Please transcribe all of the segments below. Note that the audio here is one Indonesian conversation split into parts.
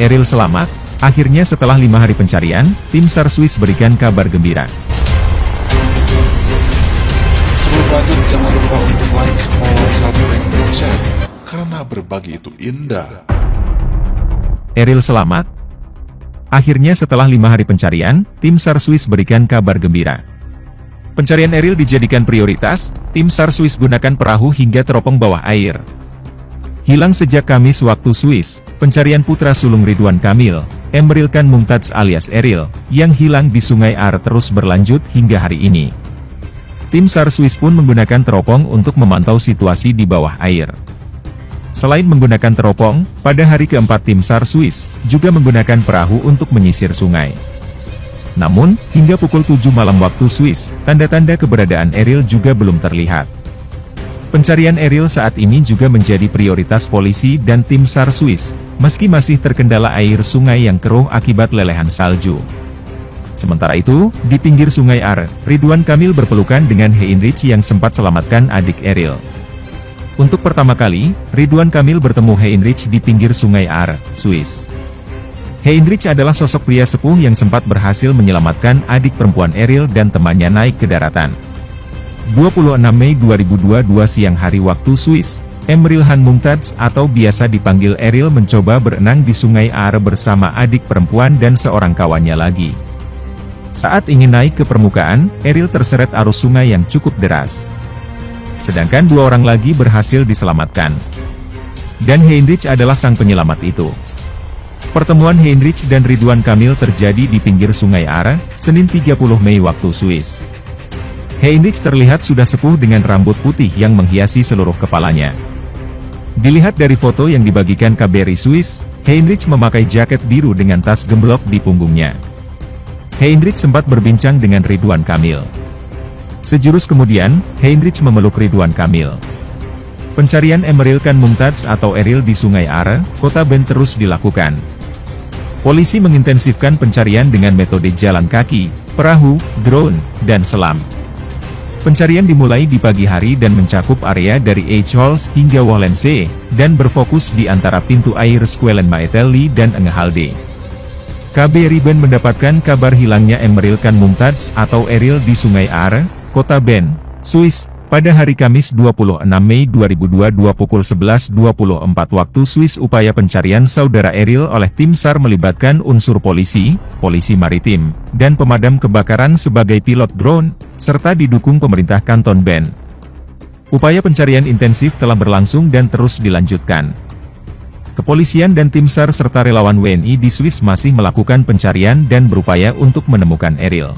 Eril selamat. Akhirnya setelah 5 hari pencarian, tim SAR Swiss berikan kabar gembira. Sebelum lanjut, jangan lupa untuk like, follow, subscribe, dan share, karena berbagi itu indah. Eril selamat. Akhirnya setelah 5 hari pencarian, tim SAR Swiss berikan kabar gembira. Pencarian Eril dijadikan prioritas, tim SAR Swiss gunakan perahu hingga teropong bawah air. Hilang sejak Kamis waktu Swiss, pencarian putra sulung Ridwan Kamil, Emril Khan Mumtaz alias Eril, yang hilang di Sungai Are terus berlanjut hingga hari ini. Tim SAR Swiss pun menggunakan teropong untuk memantau situasi di bawah air. Selain menggunakan teropong, pada hari keempat tim SAR Swiss juga menggunakan perahu untuk menyisir sungai. Namun, hingga pukul 7 malam waktu Swiss, tanda-tanda keberadaan Eril juga belum terlihat. Pencarian Eril saat ini juga menjadi prioritas polisi dan tim SAR Swiss, meski masih terkendala air sungai yang keruh akibat lelehan salju. Sementara itu, di pinggir Sungai Are, Ridwan Kamil berpelukan dengan Heinrich yang sempat selamatkan adik Eril. Untuk pertama kali, Ridwan Kamil bertemu Heinrich di pinggir Sungai Are, Swiss. Heinrich adalah sosok pria sepuh yang sempat berhasil menyelamatkan adik perempuan Eril dan temannya naik ke daratan. 26 Mei 2022 siang hari waktu Swiss, Emril Khan Mumtaz atau biasa dipanggil Eril mencoba berenang di Sungai Are bersama adik perempuan dan seorang kawannya lagi. Saat ingin naik ke permukaan, Eril terseret arus sungai yang cukup deras. Sedangkan 2 orang lagi berhasil diselamatkan. Dan Heinrich adalah sang penyelamat itu. Pertemuan Heinrich dan Ridwan Kamil terjadi di pinggir Sungai Are, Senin 30 Mei waktu Swiss. Heinrich terlihat sudah sepuh dengan rambut putih yang menghiasi seluruh kepalanya. Dilihat dari foto yang dibagikan KBRI Swiss, Heinrich memakai jaket biru dengan tas gemblok di punggungnya. Heinrich sempat berbincang dengan Ridwan Kamil. Sejurus kemudian, Heinrich memeluk Ridwan Kamil. Pencarian Emril Khan Mumtaz atau Eril di Sungai Are, Kota Bern terus dilakukan. Polisi mengintensifkan pencarian dengan metode jalan kaki, perahu, drone, dan selam. Pencarian dimulai di pagi hari dan mencakup area dari Eichholz hingga Wollensee, dan berfokus di antara pintu air Squelen Maetelli dan Engehalde. KBRI Bern mendapatkan kabar hilangnya Emril Khan Mumtaz atau Eril di Sungai Are, Kota Bern, Swiss, pada hari Kamis 26 Mei 2022 pukul 11.24 waktu Swiss. Upaya pencarian saudara Eril oleh tim SAR melibatkan unsur polisi, polisi maritim, dan pemadam kebakaran sebagai pilot drone, serta didukung pemerintah Kanton Bern. Upaya pencarian intensif telah berlangsung dan terus dilanjutkan. Kepolisian dan tim SAR serta relawan WNI di Swiss masih melakukan pencarian dan berupaya untuk menemukan Eril.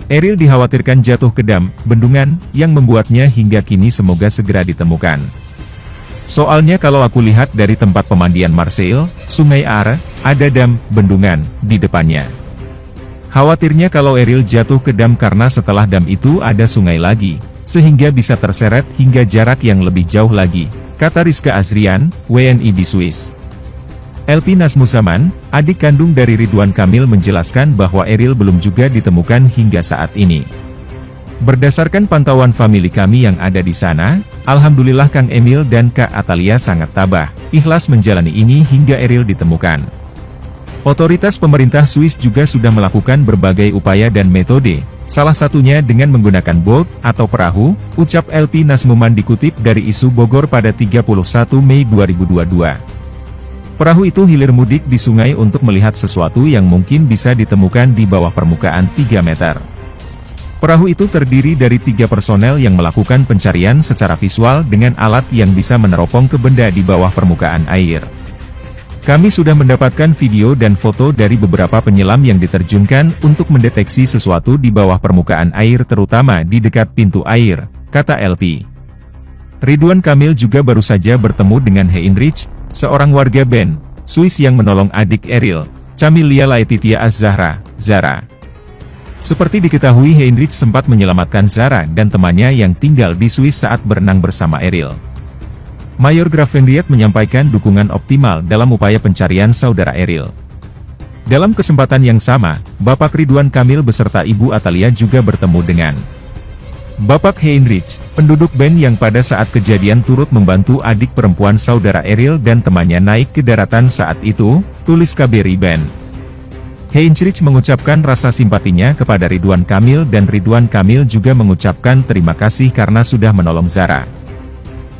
Eril dikhawatirkan jatuh ke dam, bendungan, yang membuatnya hingga kini semoga segera ditemukan. Soalnya kalau aku lihat dari tempat pemandian Marseille, Sungai Are, ada dam, bendungan, di depannya. Khawatirnya kalau Eril jatuh ke dam karena setelah dam itu ada sungai lagi, sehingga bisa terseret hingga jarak yang lebih jauh lagi, kata Rizka Azrian, WNI di Swiss. LP Nasmusaman, adik kandung dari Ridwan Kamil menjelaskan bahwa Eril belum juga ditemukan hingga saat ini. Berdasarkan pantauan famili kami yang ada di sana, alhamdulillah Kang Emil dan Kak Atalia sangat tabah, ikhlas menjalani ini hingga Eril ditemukan. Otoritas pemerintah Swiss juga sudah melakukan berbagai upaya dan metode, salah satunya dengan menggunakan boat atau perahu, ucap LP Nasmuman dikutip dari Isu Bogor pada 31 Mei 2022. Perahu itu hilir mudik di sungai untuk melihat sesuatu yang mungkin bisa ditemukan di bawah permukaan 3 meter. Perahu itu terdiri dari 3 personel yang melakukan pencarian secara visual dengan alat yang bisa meneropong ke benda di bawah permukaan air. Kami sudah mendapatkan video dan foto dari beberapa penyelam yang diterjunkan untuk mendeteksi sesuatu di bawah permukaan air terutama di dekat pintu air, kata LP. Ridwan Kamil juga baru saja bertemu dengan Heinrich, seorang warga Bern, Swiss yang menolong adik Eril, Camilia Laetitia Az-Zahra, Zara. Seperti diketahui Heinrich sempat menyelamatkan Zara dan temannya yang tinggal di Swiss saat berenang bersama Eril. Mayor Gravenriet menyampaikan dukungan optimal dalam upaya pencarian saudara Eril. Dalam kesempatan yang sama, Bapak Ridwan Kamil beserta Ibu Atalia juga bertemu dengan Bapak Heinrich, penduduk Ben yang pada saat kejadian turut membantu adik perempuan saudara Eril dan temannya naik ke daratan saat itu, tulis KBRI Ben. Heinrich mengucapkan rasa simpatinya kepada Ridwan Kamil dan Ridwan Kamil juga mengucapkan terima kasih karena sudah menolong Zara.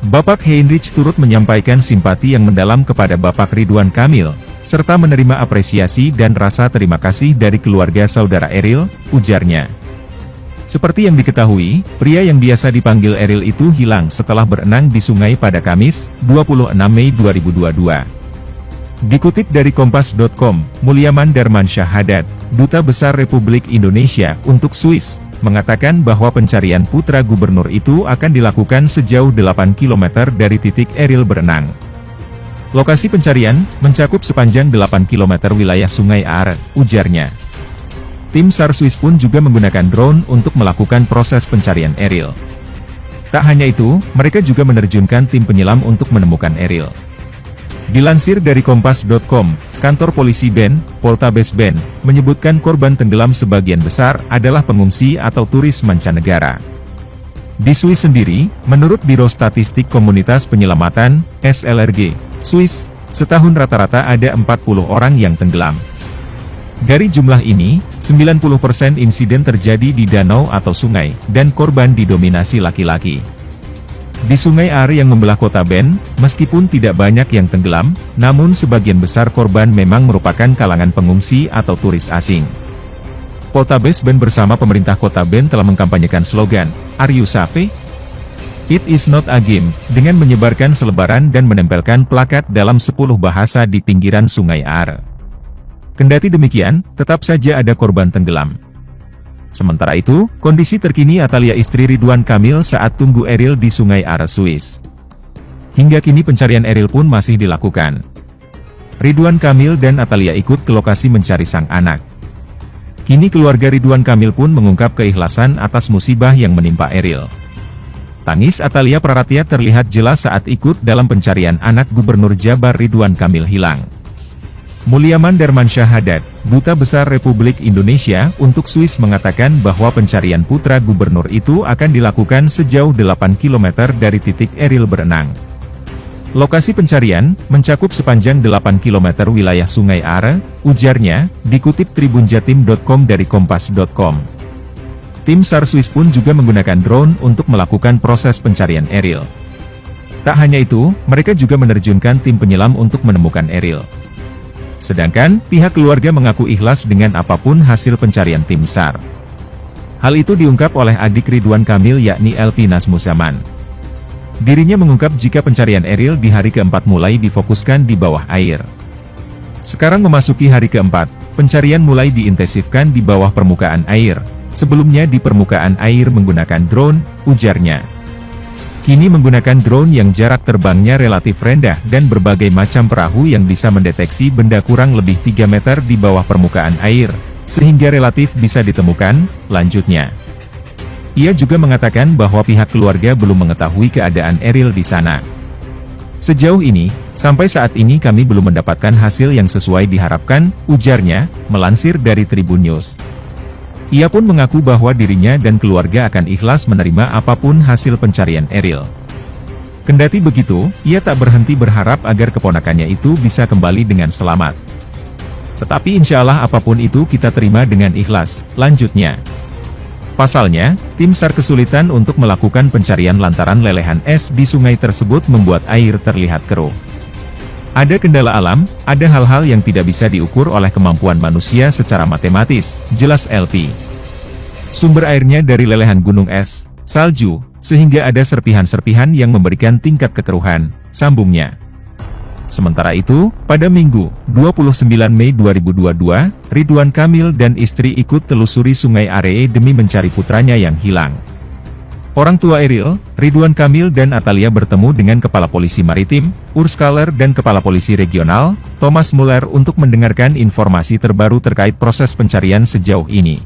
Bapak Heinrich turut menyampaikan simpati yang mendalam kepada Bapak Ridwan Kamil, serta menerima apresiasi dan rasa terima kasih dari keluarga saudara Eril, ujarnya. Seperti yang diketahui, pria yang biasa dipanggil Eril itu hilang setelah berenang di sungai pada Kamis, 26 Mei 2022. Dikutip dari Kompas.com, Mulyaman Darmansyah Haddad, Duta Besar Republik Indonesia untuk Swiss, mengatakan bahwa pencarian putra gubernur itu akan dilakukan sejauh 8 km dari titik Eril berenang. Lokasi pencarian mencakup sepanjang 8 km wilayah Sungai Are, ujarnya. Tim SAR Swiss pun juga menggunakan drone untuk melakukan proses pencarian Eril. Tak hanya itu, mereka juga menerjunkan tim penyelam untuk menemukan Eril. Dilansir dari Kompas.com, kantor polisi Ben, Poltabes Ben, menyebutkan korban tenggelam sebagian besar adalah pengungsi atau turis mancanegara. Di Swiss sendiri, menurut Biro Statistik Komunitas Penyelamatan, SLRG, Swiss, setahun rata-rata ada 40 orang yang tenggelam. Dari jumlah ini, 90% insiden terjadi di danau atau sungai, dan korban didominasi laki-laki. Di Sungai Are yang membelah kota Ben, meskipun tidak banyak yang tenggelam, namun sebagian besar korban memang merupakan kalangan pengungsi atau turis asing. Poltabes Ben bersama pemerintah kota Ben telah mengkampanyekan slogan, "Are you safe? It is not a game," dengan menyebarkan selebaran dan menempelkan plakat dalam 10 bahasa di pinggiran Sungai Are. Kendati demikian, tetap saja ada korban tenggelam. Sementara itu, kondisi terkini Atalia istri Ridwan Kamil saat tunggu Eril di Sungai Are Swiss. Hingga kini pencarian Eril pun masih dilakukan. Ridwan Kamil dan Atalia ikut ke lokasi mencari sang anak. Kini keluarga Ridwan Kamil pun mengungkap keikhlasan atas musibah yang menimpa Eril. Tangis Atalia Praratia terlihat jelas saat ikut dalam pencarian anak Gubernur Jabar Ridwan Kamil hilang. Mulyaman Darmansyah Haddad, Duta Besar Republik Indonesia untuk Swiss mengatakan bahwa pencarian putra gubernur itu akan dilakukan sejauh 8 km dari titik Eril berenang. Lokasi pencarian mencakup sepanjang 8 km wilayah Sungai Are, ujarnya, dikutip tribunjatim.com dari Kompas.com. Tim SAR Swiss pun juga menggunakan drone untuk melakukan proses pencarian Eril. Tak hanya itu, mereka juga menerjunkan tim penyelam untuk menemukan Eril. Sedangkan, pihak keluarga mengaku ikhlas dengan apapun hasil pencarian tim SAR. Hal itu diungkap oleh adik Ridwan Kamil yakni Elpi Nazmuzaman. Dirinya mengungkap jika pencarian Eril di hari keempat mulai difokuskan di bawah air. Sekarang memasuki hari keempat, pencarian mulai diintensifkan di bawah permukaan air, sebelumnya di permukaan air menggunakan drone, ujarnya. Kini menggunakan drone yang jarak terbangnya relatif rendah dan berbagai macam perahu yang bisa mendeteksi benda kurang lebih 3 meter di bawah permukaan air, sehingga relatif bisa ditemukan, lanjutnya. Ia juga mengatakan bahwa pihak keluarga belum mengetahui keadaan Eril di sana. Sejauh ini, sampai saat ini kami belum mendapatkan hasil yang sesuai diharapkan, ujarnya, melansir dari Tribun News. Ia pun mengaku bahwa dirinya dan keluarga akan ikhlas menerima apapun hasil pencarian Eril. Kendati begitu, ia tak berhenti berharap agar keponakannya itu bisa kembali dengan selamat. Tetapi insya Allah apapun itu kita terima dengan ikhlas, lanjutnya. Pasalnya, tim SAR kesulitan untuk melakukan pencarian lantaran lelehan es di sungai tersebut membuat air terlihat keruh. Ada kendala alam, ada hal-hal yang tidak bisa diukur oleh kemampuan manusia secara matematis, jelas LP. Sumber airnya dari lelehan gunung es, salju, sehingga ada serpihan-serpihan yang memberikan tingkat kekeruhan, sambungnya. Sementara itu, pada Minggu, 29 Mei 2022, Ridwan Kamil dan istri ikut telusuri Sungai Are demi mencari putranya yang hilang. Orang tua Eril, Ridwan Kamil dan Atalia bertemu dengan Kepala Polisi Maritim, Urs Kaller dan Kepala Polisi Regional, Thomas Muller untuk mendengarkan informasi terbaru terkait proses pencarian sejauh ini.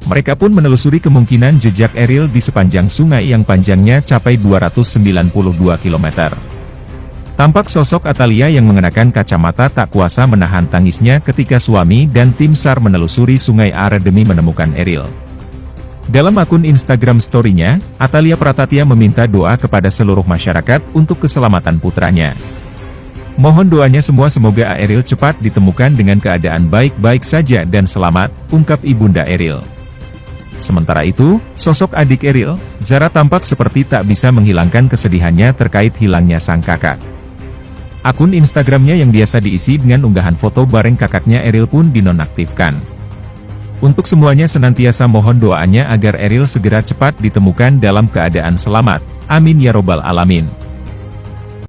Mereka pun menelusuri kemungkinan jejak Eril di sepanjang sungai yang panjangnya capai 292 km. Tampak sosok Atalia yang mengenakan kacamata tak kuasa menahan tangisnya ketika suami dan tim SAR menelusuri Sungai Are demi menemukan Eril. Dalam akun Instagram story-nya, Atalia Pratatya meminta doa kepada seluruh masyarakat untuk keselamatan putranya. Mohon doanya semua semoga Eril cepat ditemukan dengan keadaan baik-baik saja dan selamat, ungkap Ibunda Eril. Sementara itu, sosok adik Eril, Zara tampak seperti tak bisa menghilangkan kesedihannya terkait hilangnya sang kakak. Akun Instagramnya yang biasa diisi dengan unggahan foto bareng kakaknya Eril pun dinonaktifkan. Untuk semuanya senantiasa mohon doanya agar Eril segera cepat ditemukan dalam keadaan selamat. Amin ya robbal alamin.